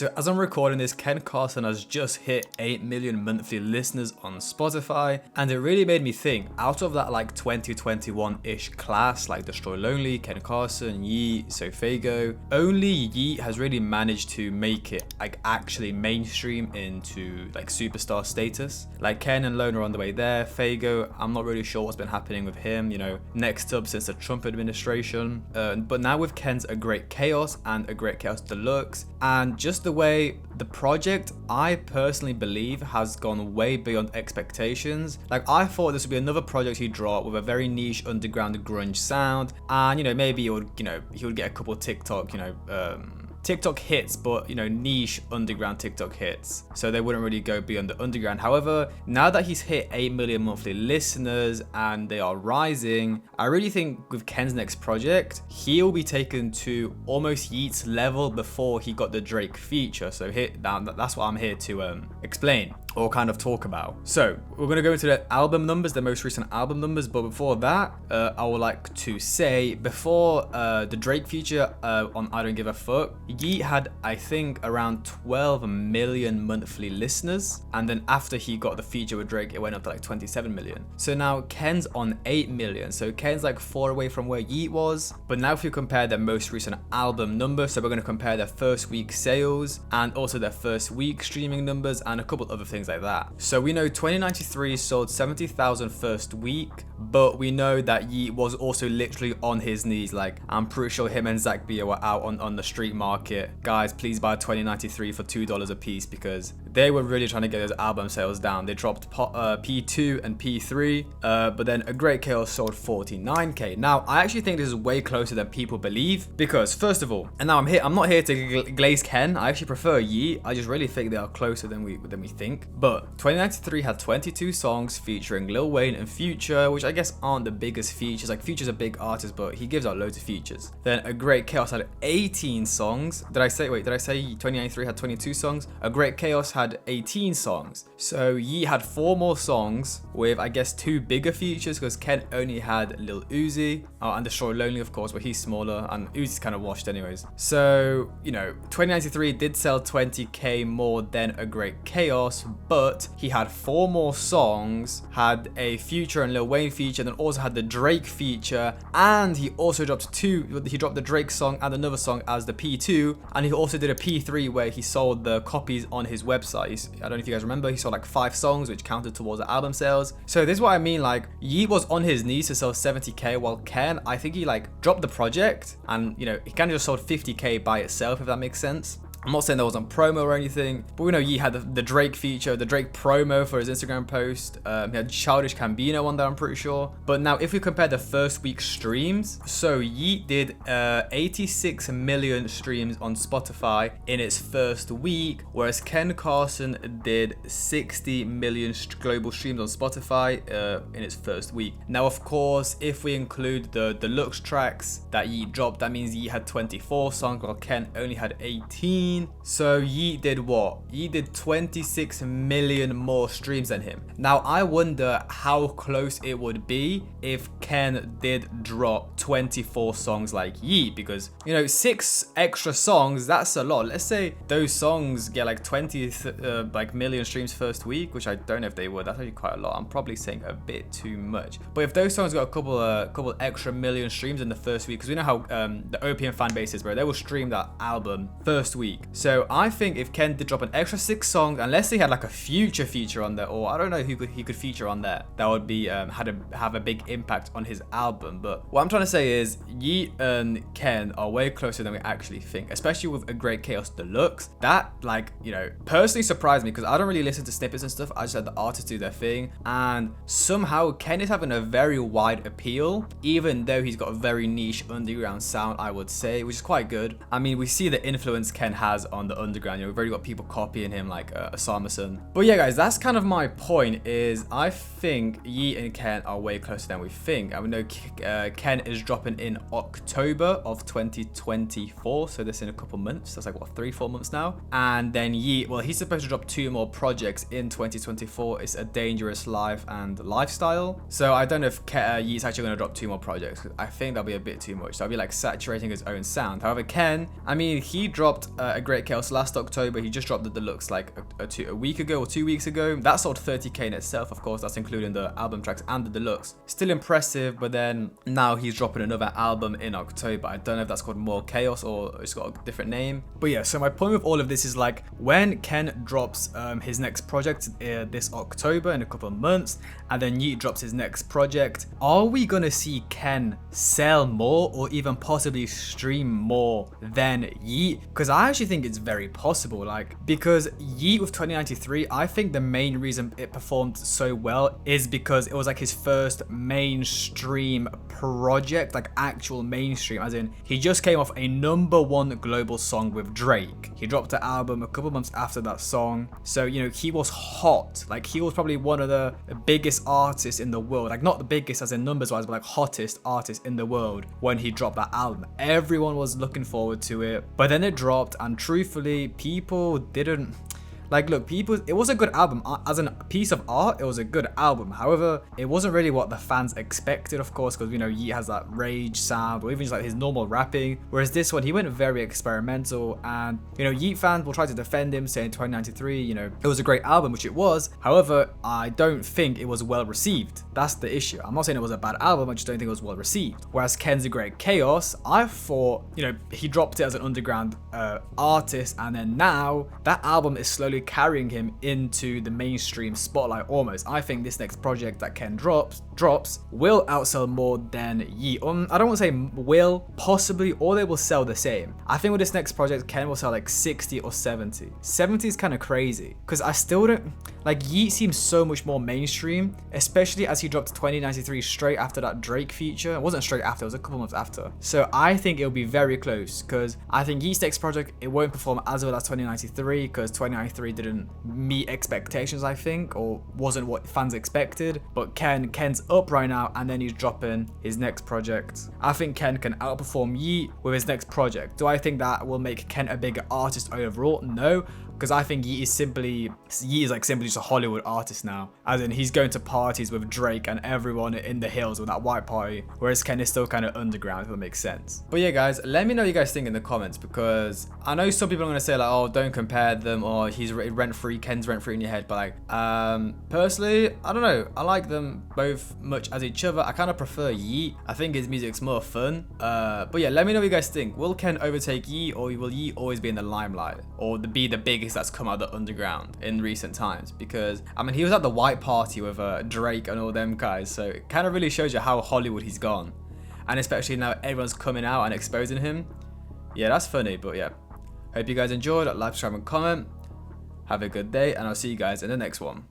So as I'm recording this, Ken Carson has just hit 8 million monthly listeners on Spotify, and it really made me think, out of that like 2021-ish class, like Destroy Lonely, Ken Carson, Yeat, Fago, only Yeat has really managed to make it like actually mainstream into like superstar status. Like Ken and Lone are on the way there. Fago, I'm not really sure what's been happening with him, you know, next up since the Trump administration. But now with Ken's A Great Chaos and A Great Chaos Deluxe, and just the way the project, I personally believe, has gone way beyond expectations. Like, I thought this would be another project he'd drop with a very niche underground grunge sound, and you know, maybe he would get a couple of TikTok hits, but you know, niche underground TikTok hits, so they wouldn't really go beyond the underground. However, now that he's hit 8 million monthly listeners and they are rising, I really think with Ken's next project, he'll be taken to almost Yeat's level before he got the Drake feature. So that's what I'm here to explain or kind of talk about. So we're going to go into the album numbers, the most recent album numbers, but before that, I would like to say, before the Drake feature on I Don't Give a Fuck, Yeat had, I think, around 12 million monthly listeners, and then after he got the feature with Drake, it went up to like 27 million. So now Ken's on 8 million, so Ken's like 4 away from where Yeat was. But now if you compare their most recent album numbers, so we're going to compare their first week sales and also their first week streaming numbers and a couple other things like that. So we know 2093 sold 70,000 first week, but we know that Yeat was also literally on his knees. Like, I'm pretty sure him and Zach Bia were out on the street market. Guys, please buy 2093 for $2 a piece, because they were really trying to get those album sales down. They dropped P2 and P3, but then A Great Chaos sold 49k. Now, I actually think this is way closer than people believe, because first of all, and now I'm not here to glaze Ken. I actually prefer Yeat. I just really think they are closer than we think. But 2093 had 22 songs featuring Lil Wayne and Future, which I guess aren't the biggest features. Like, Future's a big artist, but he gives out loads of features. Then A Great Chaos had 18 songs. Did I say 2093 had 22 songs? A Great Chaos had 18 songs. So Yeat had 4 more songs with, I guess, 2 bigger features, because Ken only had Lil Uzi and Destroy Lonely, of course, but he's smaller and Uzi's kind of washed anyways. So, you know, 2093 did sell 20k more than A Great Chaos, but he had 4 more songs, had a Future and Lil Wayne feature, then also had the Drake feature, and he also dropped the Drake song and another song as the P2, and he also did a P3 where he sold the copies on his website. I don't know if you guys remember, he sold like 5 songs, which counted towards the album sales. So this is what I mean, like, Yeat was on his knees to sell 70k, while Ken, I think he like dropped the project and, you know, he kind of just sold 50k by itself, if that makes sense. I'm not saying there wasn't promo or anything, but we know Yeat had the Drake feature, the Drake promo for his Instagram post. He had Childish Gambino on there, I'm pretty sure. But now, if we compare the first week streams, so Yeat did 86 million streams on Spotify in its first week, whereas Ken Carson did 60 million global streams on Spotify in its first week. Now, of course, if we include the deluxe tracks that Yeat dropped, that means Yeat had 24 songs, while Ken only had 18. So Yeat did what? Yeat did 26 million more streams than him. Now, I wonder how close it would be if Ken did drop 24 songs like Yeat, because, you know, 6 extra songs, that's a lot. Let's say those songs get like 20 million streams first week, which I don't know if they would. That's actually quite a lot. I'm probably saying a bit too much. But if those songs got a couple extra million streams in the first week, because we know how the OPM fan base is, bro, they will stream that album first week. So I think if Ken did drop an extra 6 songs, unless he had like a Future feature on there, or I don't know who he could feature on there, that would be have a big impact on his album. But what I'm trying to say is Yeat and Ken are way closer than we actually think, especially with A Great Chaos Deluxe. That, like, you know, personally surprised me, because I don't really listen to snippets and stuff. I just let the artists do their thing, and somehow Ken is having a very wide appeal, even though he's got a very niche underground sound, I would say, which is quite good. I mean, we see the influence Ken has on the underground. You know, we've already got people copying him, like Asamuson. But yeah, guys, that's kind of my point, is I think Yeat and Ken are way closer than we think. And we know Ken is dropping in October of 2024, so this in a couple months. That's like, what, 3-4 months now? And then Yeat, well, he's supposed to drop 2 more projects in 2024. It's A Dangerous Life and Lifestyle. So I don't know if Yeat's actually going to drop 2 more projects, because I think that'll be a bit too much. So I'll be like saturating his own sound. However, Ken, I mean, he dropped A Great Chaos last October. He just dropped the deluxe like a week ago or 2 weeks ago. That sold 30k in itself, of course. That's including the album tracks and the deluxe. Still impressive, but then now he's dropping another album in October. I don't know if that's called More Chaos or it's got a different name. But yeah, so my point with all of this is like when Ken drops his next project this October in a couple of months, and then Yeat drops his next project, are we gonna see Ken sell more or even possibly stream more than Yeat? Because I actually think it's very possible, like, because Yeat with 2093, I think the main reason it performed so well is because it was like his first mainstream project, like actual mainstream, as in he just came off a #1 global song with Drake. He dropped an album a couple months after that song, so you know, he was hot. Like, he was probably one of the biggest artists in the world, like not the biggest as in numbers wise, but like hottest artist in the world when he dropped that album. Everyone was looking forward to it, but then it dropped, and truthfully, people didn't like, look, people, it was a good album. As a piece of art, it was a good album. However, it wasn't really what the fans expected, of course, because, you know, Yeat has that rage sound, or even just like his normal rapping. Whereas this one, he went very experimental, and, you know, Yeat fans will try to defend him, saying 2093, you know, it was a great album, which it was. However, I don't think it was well received. That's the issue. I'm not saying it was a bad album, I just don't think it was well received. Whereas Ken's A Great Chaos, I thought, you know, he dropped it as an underground artist, and then now that album is slowly carrying him into the mainstream spotlight almost. I think this next project that Ken drops will outsell more than Yeat. I don't want to say will, possibly, or they will sell the same. I think with this next project, Ken will sell like 60 or 70. 70 is kind of crazy, because I still don't, like, Yeat seems so much more mainstream, especially as he dropped 2093 straight after that Drake feature. It wasn't straight after, it was a couple months after. So I think it'll be very close, because I think Yeat's next project, it won't perform as well as 2093, because 2093 didn't meet expectations, I think, or wasn't what fans expected. But Ken's up right now, and then he's dropping his next project. I think Ken can outperform Yeat with his next project. Do I think that will make Ken a bigger artist overall? No, because I think Yeat is like simply just a Hollywood artist now, as in he's going to parties with Drake and everyone in the hills with that white party, whereas Ken is still kind of underground, if that makes sense. But yeah, guys, let me know what you guys think in the comments, because I know some people are going to say like, oh, don't compare them, or he's rent-free, Ken's rent-free in your head, but like, personally, I don't know, I like them both much as each other. I kind of prefer Yeat. I think his music's more fun, but yeah, let me know what you guys think. Will Ken overtake Yeat, or will Yeat always be in the limelight, or be the biggest that's come out of the underground in recent times? Because I mean, he was at the white party with Drake and all them guys, so it kind of really shows you how Hollywood he's gone, and especially now everyone's coming out and exposing him. Yeah, that's funny. But yeah, hope you guys enjoyed. Like, subscribe and comment. Have a good day, and I'll see you guys in the next one.